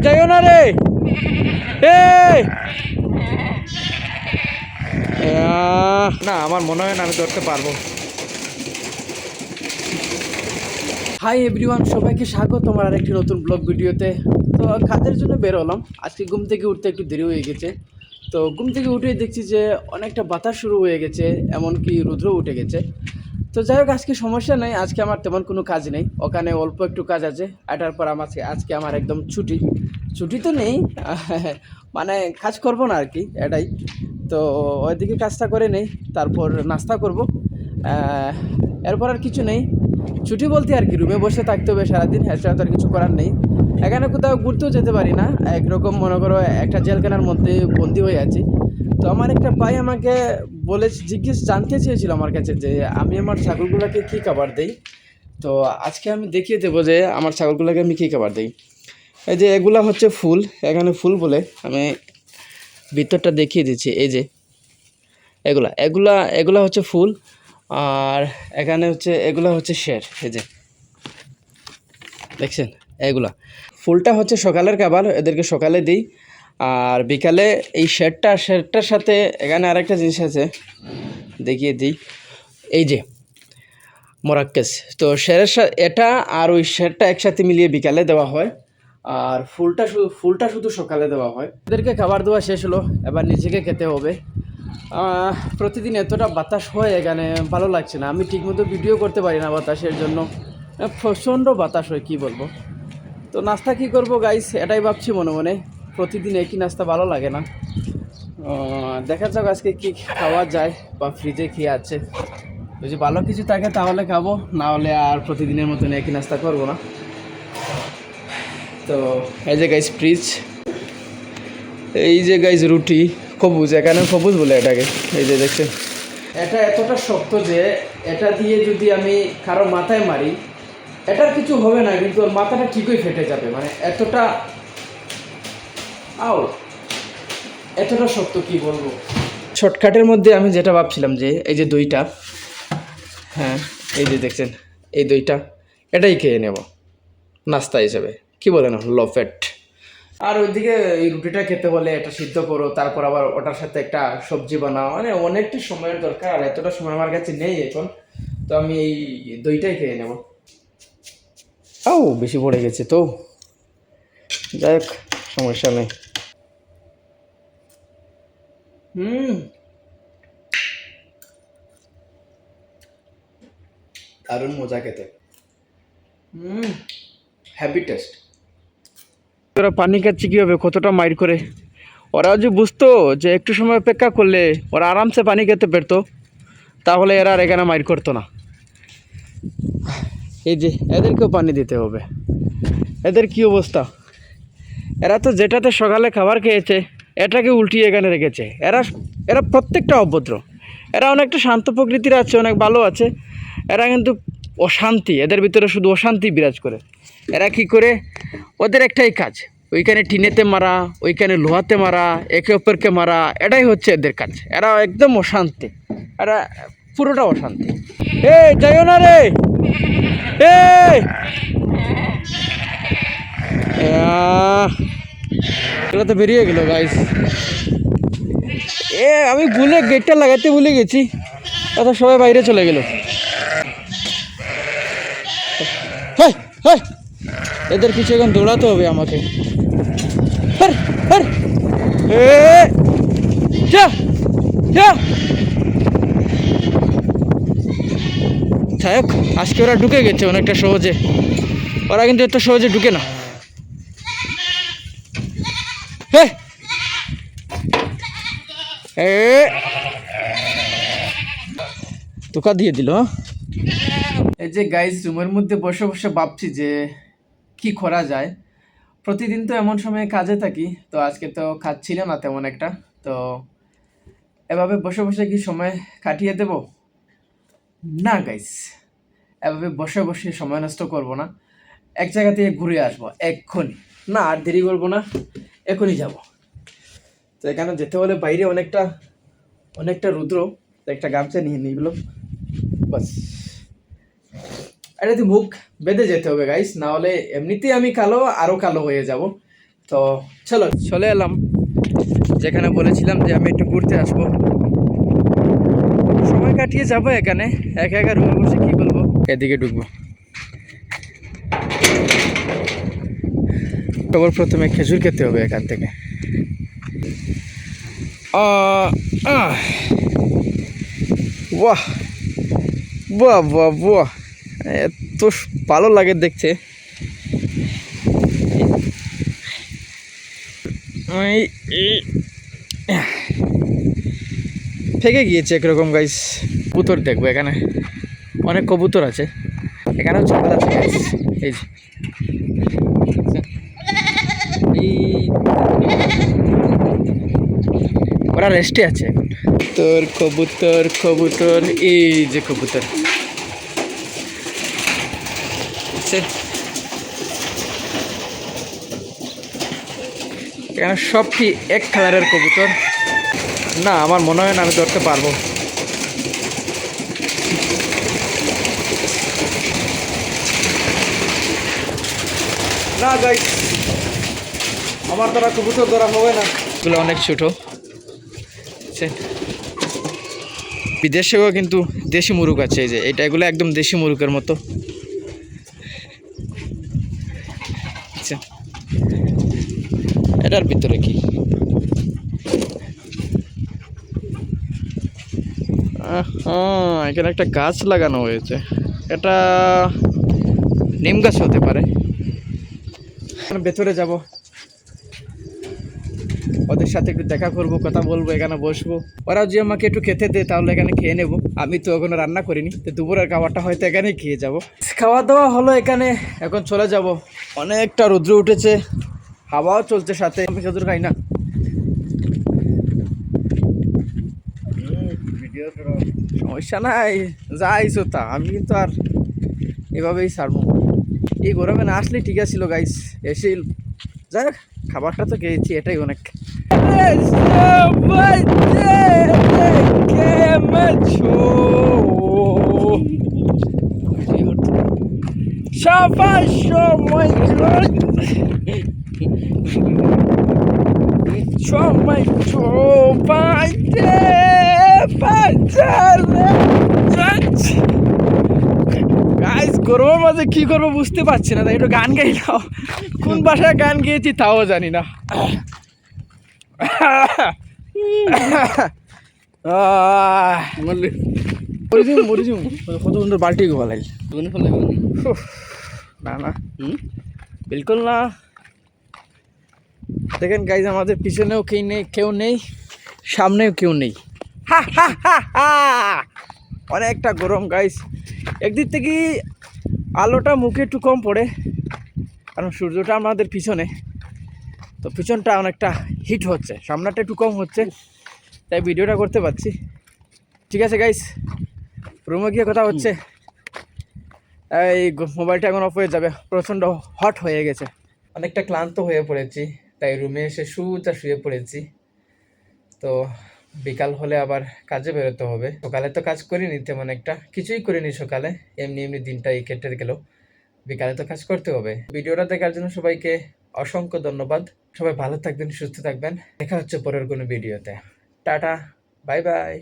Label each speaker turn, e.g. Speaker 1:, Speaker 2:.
Speaker 1: যাইও না রে। না, আমার মনে হয় না আমি ধরতে পারবো। হাই এভরিওয়ান, সবাইকে স্বাগত আমার আরেকটি নতুন ব্লগ ভিডিওতে। তো কাজের জন্য বের হলাম। আজকে ঘুম থেকে উঠতে একটু দেরি হয়ে গেছে। তো ঘুম থেকে উঠেই দেখছি যে অনেকটা বাতাস শুরু হয়ে গেছে, এমনকি রুদ্র উঠে গেছে। তো যাই হোক, আজকে সমস্যা নেই, আজকে আমার তেমন কোনো কাজ নেই। ওখানে অল্প একটু কাজ আছে, এটার পর আজকে আমার একদম ছুটি। ছুটি তো নেই, মানে কাজ করব না আর কি, এটাই। তো ওইদিকে কাজটা করে নেই, তারপর নাস্তা করব। এরপর আর কিছু নেই। ছুটি বলতে আর কি, রুমে বসে থাকতে হবে সারাদিন, এছাড়া তো আর কিছু করার নেই। এখানে কোথাও ঘুরতেও যেতে পারি না, একরকম মনে করো একটা জেলখানার মধ্যে বন্দি হয়ে আছি। তো আমার একটা ভাই আমাকে জানতে চেয়েছিল আমার কাছে যে আমি আমার ছাগলগুলোকে কী খাবার দিই। তো আজকে আমি দেখিয়ে দেবো যে আমার ছাগলগুলোকে আমি কী খাবার দিই। এই যে এগুলা হচ্ছে ফুল, এখানে ফুল বলে, আমি ভিতরটা দেখিয়ে দিচ্ছি। এই যে এগুলা এগুলা এগুলা হচ্ছে ফুল, আর এখানে হচ্ছে এগুলা হচ্ছে শের। এই যে দেখছেন, এগুলা ফুলটা হচ্ছে সকালের খাবার, এদেরকে সকালে দিই। আর বিকালে এই শেরটার সাথে এখানে আরেকটা জিনিস আছে, দেখিয়ে দিই। এই যে মোরাক্কেস, তো শেরের সাথে এটা আর ওই শেরটা একসাথে মিলিয়ে বিকালে দেওয়া হয়, আর ফুলটা শুধু সকালে দেওয়া হয়। এদেরকে খাবার দেওয়া শেষ হলো, এবার নিজেকে খেতে হবে। প্রতিদিন এতটা বাতাস হয় এখানে, ভালো লাগছে না। আমি ঠিকমতো ভিডিও করতে পারি না বাতাসের জন্য, প্রচণ্ড বাতাস হয়, কি বলবো। তো নাস্তা কি করব গাইস, এটাই ভাবছি মনে মনে। প্রতিদিন একই নাস্তা ভালো লাগে না। দেখা যাক আজকে কি খাওয়া যায়, বা ফ্রিজে কি আছে। যদি ভালো কিছু থাকে তাহলে খাবো, না হলে আর প্রতিদিনের মতন একই নাস্তা করবো না। তো এই যে গাইস ফ্রিজ, এই যে গাইস রুটি, খবুজ, এখানে খবুজ বলে এটাকে। এই যে দেখছেন, এটা এতটা শক্ত যে এটা দিয়ে যদি আমি কারো মাথায় মারি, এটার কিছু হবে না, কিন্তু ওর মাথাটা ঠিকই ফেটে যাবে, মানে এতটা এতটা শক্ত, কি বলবো। শর্টকাটের মধ্যে আমি যেটা ভাবছিলাম যে এই যে দইটা, হ্যাঁ এই যে দেখছেন, এই দইটা, এটাই খেয়ে নেব নাস্তা হিসেবে, কি বলে না, লো ফ্যাট। আর ওইদিকে এই রুটিটা খেতে হলে এটা সিদ্ধ করো, তারপর আবার ওটার সাথে একটা সবজি বানাও, মানে অনেকটা সময়ের দরকার, আর এতটা সময় আমার কাছে নেই এখন। তো আমি এই দইটাই খেয়ে নেব। বেশি পড়ে গেছে তো, যাই হোক, সমস্যা নেই। দারুণ মজা খেতে, হ্যাপি টেস্ট। ওরা পানি খাচ্ছে কীভাবে, কতটা মাইর করে। ওরা যে বুঝতো যে একটু সময় অপেক্ষা করলে ওরা আরামসে পানি খেতে পারতো, তাহলে এরা আর এখানে মাইর করতো না। এই যে এদেরকেও পানি দিতে হবে, এদের কি অবস্থা। এরা তো যেটাতে সকালে খাবার খেয়েছে এটাকে উল্টিয়ে এখানে রেখেছে। এরা প্রত্যেকটা অভদ্র। এরা অনেকটা শান্ত প্রকৃতির আছে, অনেক ভালো আছে। এরা কিন্তু অশান্তি, এদের ভিতরে শুধু অশান্তি বিরাজ করে। এরা কি করে, ওদের একটাই কাজ, ওইখানে টিনেতে মারা, ওইখানে লোহাতে মারা, একে অপরকে মারা, এটাই হচ্ছে এদের কাজ। এরা একদম অশান্তি, এরা পুরোটা অশান্তি। যাইও না রে। এগুলো তো বেরিয়ে গেল গাইস। আমি গেটটা লাগাতে ভুলে গেছি, অত সবাই বাইরে চলে গেল। এদের কিছু এখন দৌড়াতে হবে আমাকে। যাই হোক, আজকে ওরা ঢুকে গেছে অনেকটা সহজে, ওরা কিন্তু এত সহজে ঢুকে না। তোকা দিয়ে দিল। এই যে গাইজ, রুমের মধ্যে বসে বসে ভাবছি যে কি করা যায়। প্রতিদিন তো এমন সময় কাজে থাকি, তো আজকে তো কাজ ছিল না তেমন একটা। তো এভাবে বসে বসে কি সময় কাটিয়ে দেব? না গাইজ, এভাবে বসে বসে সময় নষ্ট করব না। এক জায়গা থেকে ঘুরে আসবো এক্ষুনি, না আর দেরি করবো না, এখনই যাব। তো এখানে যেতে হলে বাইরে অনেকটা রুদ্র, একটা গামছা নিয়ে নিল, বাস এটাতে মুখ বেঁধে যেতে হবে গাইস, না হলে এমনিতেই আমি কালো, আরো কালো হয়ে যাব। তো চলো চলে এলাম যেখানে বলেছিলাম যে আমি একটু ঘুরতে আসবো, সময় কাটিয়ে যাবো এখানে। একা একা রুমে বসে কি বলবো। এদিকে ঢুকবো, সবার প্রথমে খেজুর খেতে হবে এখান থেকে। বাহ বাহ বাহ বাহ, এত ভালো লাগে দেখতে। থেকে গিয়েছে একরকম গাইস। কবুতর দেখবো এখানে, অনেক কবুতর আছে এখানেও ছাগল আছে গাইস। এই যে ওরা রেস্টে আছে এখন। তোর কবুতর কবুতর, এই যে কবুতর এখানে সব কি এক কালারের কবুতর? না, আমার মনে হয় না আমি ধরতে পারবো। না গাইস, আমার দ্বারা কবুতর ধরা হবে না, এগুলো অনেক ছোট। বিদেশেও কিন্তু দেশি মুরগ আছে, এই যে এটা, এগুলো একদম দেশি মুরগের মতো। আচ্ছা, এটার ভিতরে কি? হ্যাঁ, এখানে একটা গাছ লাগানো হয়েছে, এটা নিম গাছ হতে পারে। ভেতরে যাব, ওদের সাথে একটু দেখা করবো, কথা বলবো, এখানে বসবো। ওরা যে আমাকে একটু খেতে দেয় তাহলে এখানে খেয়ে নেবো। আমি তো এখনো রান্না করিনি, তো দুপুরের খাবারটা হয়তো এখানেই খেয়ে যাব। খাওয়া দাওয়া হলো এখানে, এখন চলে যাব। অনেকটা রৌদ্র উঠেছে, হাওয়াও চলছে সাথে। আমি খেজুর খাই না। সমস্যা নাই, যাইছো তা, আমি কিন্তু আর এভাবেই ছাড়বো। এই গরমে না আসলে ঠিক আছিল গাইস, এসে যাই হোক, খাবারটা তো খেয়েছি, এটাই অনেক। সবাই সময় সময় গাইস, গরমের মাঝে কি করবো বুঝতে পারছি না, তাই একটু গান গাই নাও। কোন ভাষায় গান গেয়েছি তাও জানি না। কত সুন্দর বাল্টি গোপালাই। না না, বিলকুল না। দেখেন গাইজ, আমাদের পিছনেও কেউ নেই, সামনেও কেউ নেই। অনেকটা গরম গাইজ। একদিক থেকে আলোটা মুখে একটু কম পড়ে, কারণ সূর্যটা আমাদের পিছনে, তো পিছনটা অনেকটা হিট হচ্ছে, সামনেটা একটু কম হচ্ছে, তাই ভিডিওটা করতে পারছি। ঠিক আছে গাইজ, রুমে গিয়ে কথা হচ্ছে। এই মোবাইলটা এখন অফ হয়ে যাবে, প্রচণ্ড হট হয়ে গেছে, অনেকটা ক্লান্ত হয়ে পড়েছি, তাই রুমে এসে শুয়ে পড়েছি। তো বিকাল হলে আবার কাজে বেরোতে হবে। সকালে তো কাজ করিনি, তেমন একটা কিছুই করিনি সকালে, এমনি এমনি দিনটাই কেটে গেল। বিকালে তো কাজ করতে হবে। ভিডিওটা দেখার জন্য সবাইকে অসংখ্য ধন্যবাদ। সবাই ভালো থাকবেন, সুস্থ থাকবেন। দেখা হচ্ছে পরের কোনো ভিডিওতে। Tata, bye bye.